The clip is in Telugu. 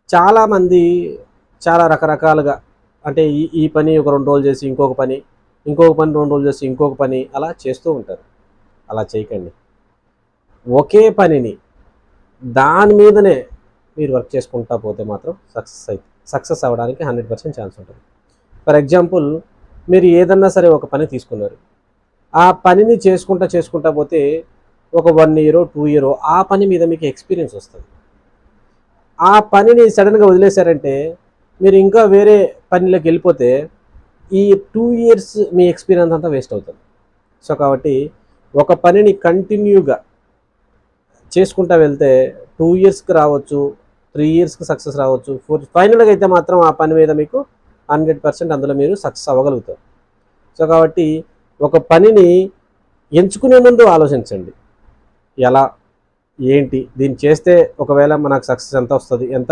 చాలామంది చాలా రకరకాలుగా అంటే ఈ ఈ పని ఒక 2 రోజులు చేసి ఇంకొక పని, ఇంకొక పని 2 రోజులు చేసి ఇంకొక పని అలా చేస్తూ ఉంటారు. అలా చేయకండి. ఒకే పనిని దాని మీదనే మీరు వర్క్ చేసుకుంటా పోతే మాత్రం సక్సెస్ అవ్వడానికి 100% ఛాన్స్ ఉంటుంది. ఫర్ ఎగ్జాంపుల్ మీరు ఏదన్నా సరే ఒక పని తీసుకున్నారు. ఆ పనిని చేసుకుంటా పోతే ఒక 1 ఇయరో, 2 ఇయరో ఆ పని మీద మీకు ఎక్స్‌పీరియన్స్ వస్తది. ఆ పనిని సడెన్‌గా వదిలేసారంటే మీరు ఇంకా వేరే పనిలోకెళ్ళిపోతే ఈ 2 ఇయర్స్ మీ ఎక్స్‌పీరియన్స్ అంతా వేస్ట్ అవుతుంది. సో, కాబట్టి ఒక పనిని కంటిన్యూగా చేసుకుంటా వెళ్తే 2 ఇయర్స్‌కి రావచ్చు, 3 ఇయర్స్‌కి సక్సెస్ రావచ్చు. ఫైనల్‌గా అయితే మాత్రం ఆ పని మీద మీకు 100% అందులో మీరు సక్సెస్ అవ్వగలుగుతారు. సో, కాబట్టి ఒక పనిని ఎంచుకునే ముందు ఆలోచించండి. ఎలా? ఏంటి? దీన్ని చేస్తే ఒకవేళ మనకు సక్సెస్ ఎంత వస్తది? ఎంత